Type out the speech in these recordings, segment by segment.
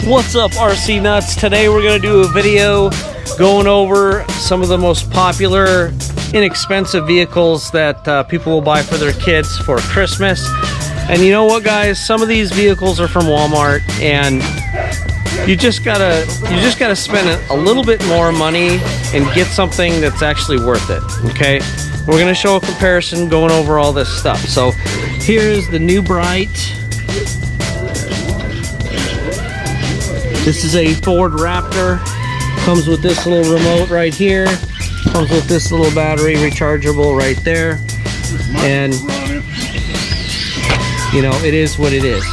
What's up, RC Nuts? Today we're going to do a video going over some of the most popular, inexpensive vehicles that people will buy for their kids for Christmas. And you know what, guys? Some of these vehicles are from Walmart, and you just gotta spend a little bit more money and get something that's actually worth it. Okay, we're gonna show a comparison going over all this stuff. So here's the new Bright. This is a Ford Raptor. Comes with this little remote right here. Comes with this little battery rechargeable right there. And you know, it is what it is.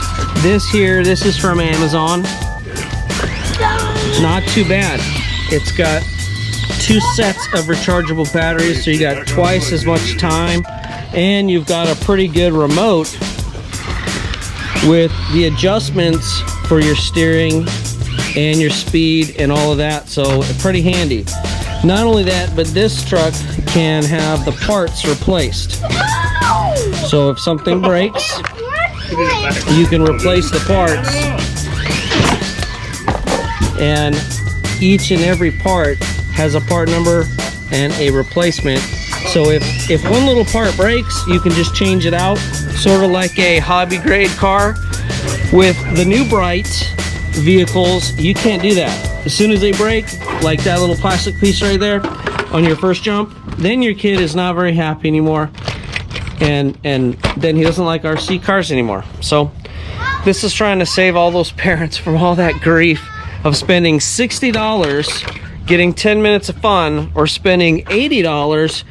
This is from Amazon. Not too bad. It's got 2 sets of rechargeable batteries, so you got twice as much time, and you've got a pretty good remote with the adjustments for your steering and your speed and all of that, so pretty handy. Not only that, but this truck can have the parts replaced. So if something breaks, you can replace the parts, and each and every part has a part number and a replacement. So if one little part breaks, you can just change it out, sort of like a hobby grade car. With the new Bright vehicles, you can't do that. As soon as they break, like that little plastic piece right there on your first jump, then your kid is not very happy anymore, and then he doesn't like RC cars anymore. So this is trying to save all those parents from all that grief of spending $60 getting 10 minutes of fun, or spending $80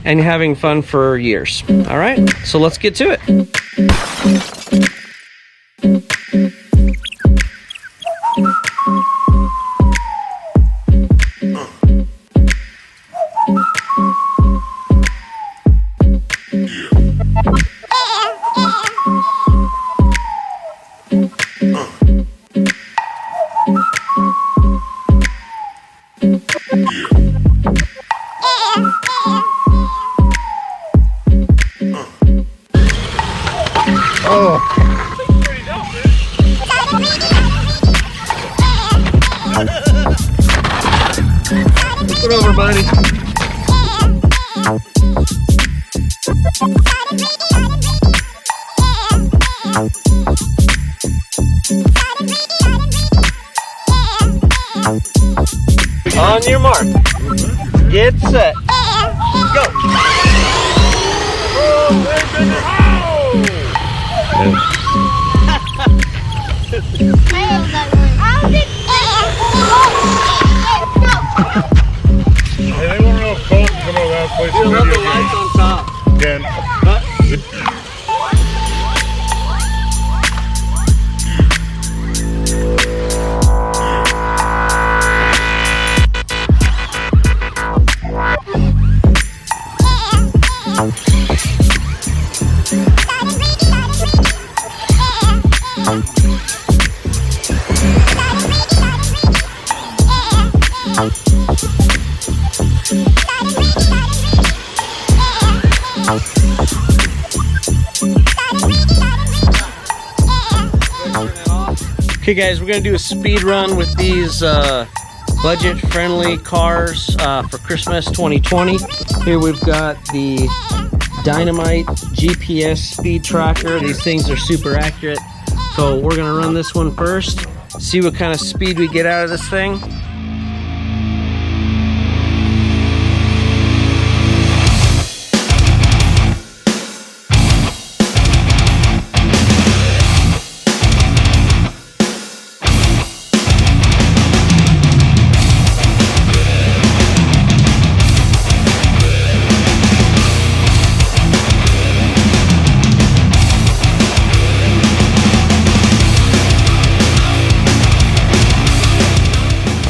and having fun for years. All right, so let's get to it. Put over, buddy. On your mark. Get set. Go. You'll have the lights on top. Again. Okay guys, we're gonna do a speed run with these budget-friendly cars for Christmas 2020. Here we've got the Dynamite GPS speed tracker. These things are super accurate. So we're gonna run this one first, see what kind of speed we get out of this thing.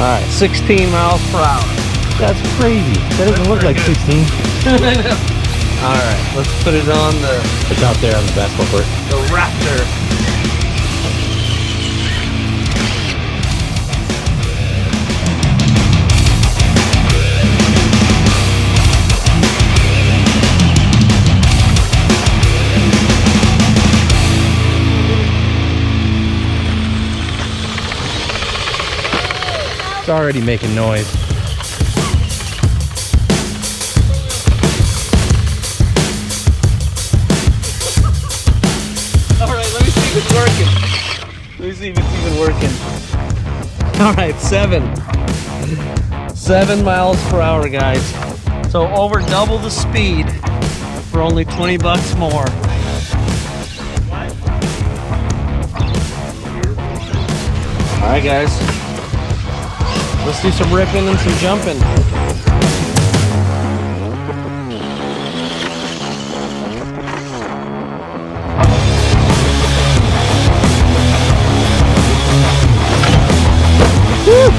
All right, 16 miles per hour. That's crazy. That doesn't look like 16. All right, let's put it on the... It's out there on the basketball court. The Raptor. already making noise. Alright, let me see if it's working. Let me see if it's even working. Alright, 7 miles per hour, guys. So over double the speed for only 20 bucks more. Alright, guys. Let's do some ripping and some jumping. Woo!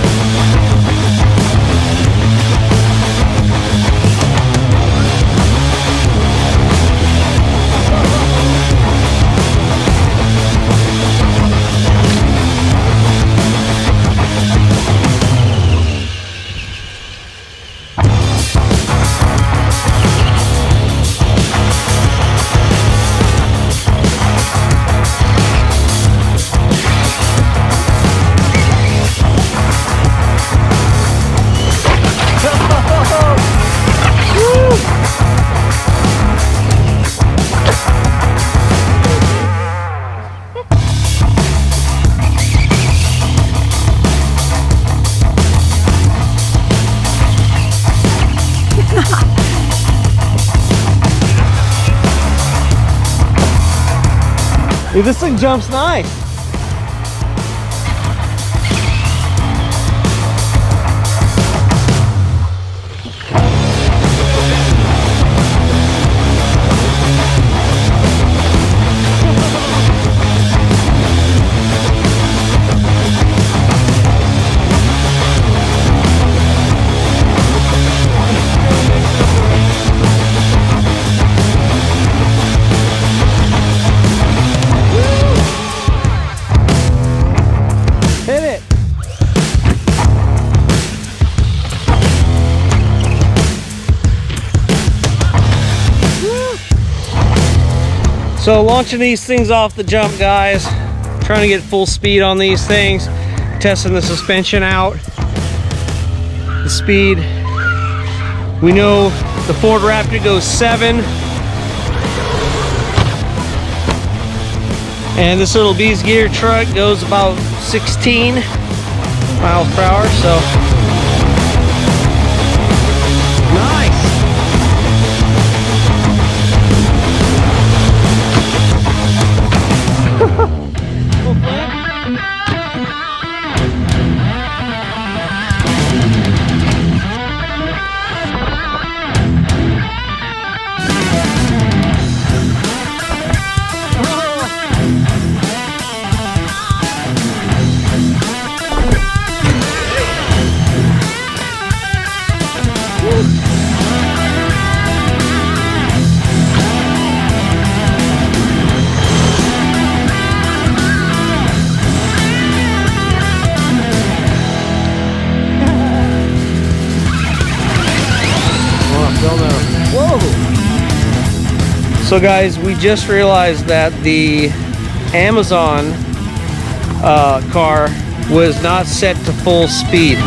Dude, this thing jumps nice. So launching these things off the jump, guys, trying to get full speed on these things, testing the suspension out, the speed. We know the Ford Raptor goes 7, and this little Beast gear truck goes about 16 miles per hour, so nice. So guys, we just realized that the Amazon car was not set to full speed.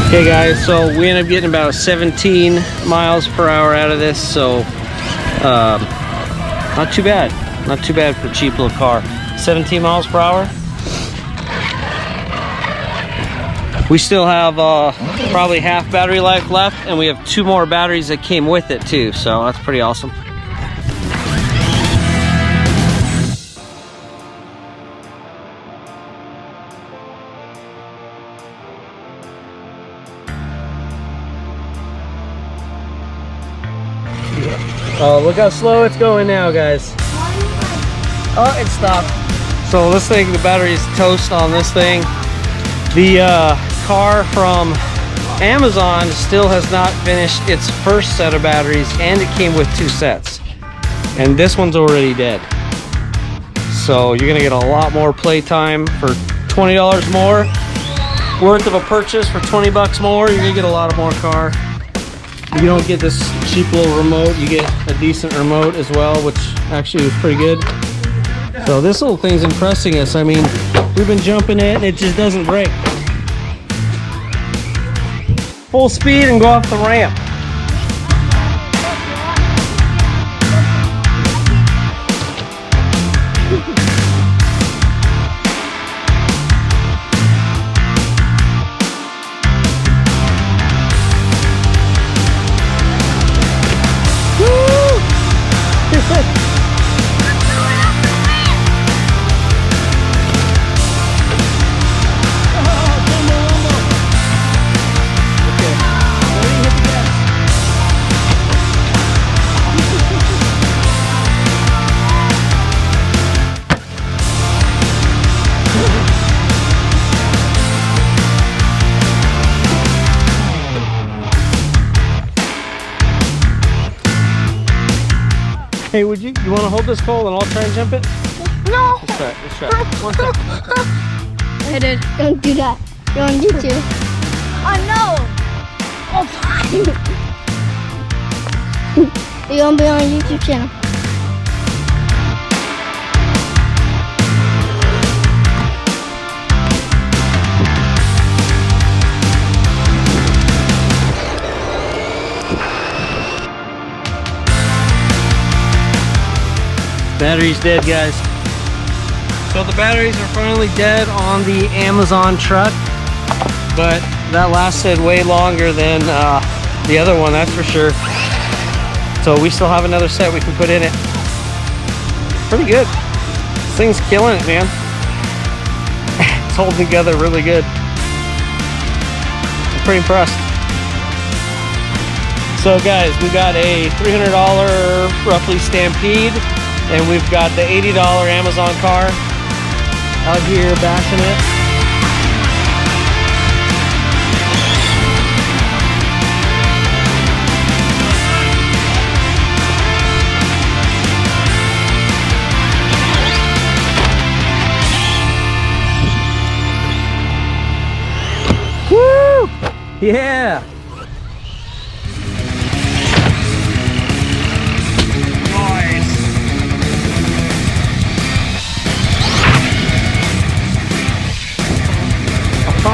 Okay guys, so we ended up getting about 17 miles per hour out of this, so not too bad. Not too bad for a cheap little car. 17 miles per hour. We still have probably half battery life left, and we have 2 more batteries that came with it too, so that's pretty awesome. Oh, look how slow it's going now, guys. Oh, it stopped. So this thing, the battery's toast on this thing. The car from Amazon still has not finished its first set of batteries, and it came with 2 sets. And this one's already dead. So you're gonna get a lot more playtime for $20 more worth of a purchase. For 20 bucks more, you're gonna get a lot of more car. You don't get this cheap little remote, you get a decent remote as well, which actually is pretty good. So this little thing's impressing us. I mean, we've been jumping it and it just doesn't break. Full speed and go off the ramp. Hey, would you want to hold this pole and I'll try and jump it? No. Let's try it. Let's try it. One second. I did. Don't do that. You're on YouTube. Oh no! Oh, you're gonna be on a YouTube channel. Battery's dead, guys. So the batteries are finally dead on the Amazon truck, but that lasted way longer than the other one, that's for sure. So we still have another set we can put in it. Pretty good. This thing's killing it, man. It's holding together really good. I'm pretty impressed. So guys, we got a $300 roughly Stampede, and we've got the $80 Amazon car out here bashing it. Woo! Yeah! That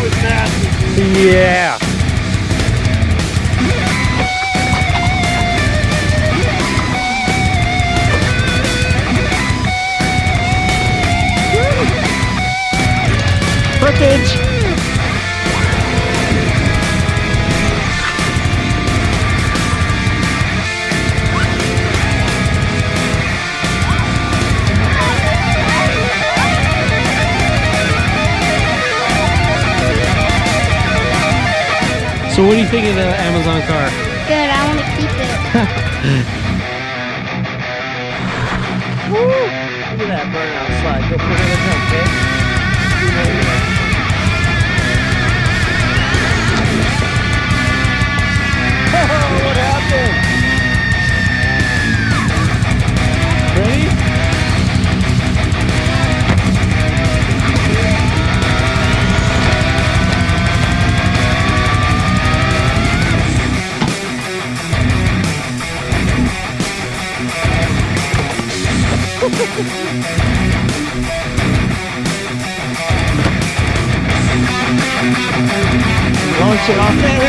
was nasty, dude. Yeah. Frickage. So what do you think of the Amazon car? Good, I want to keep it. Woo! Look at that burnout slide. Go for another jump, okay? Oh, what happened? Ready? Launch it off there,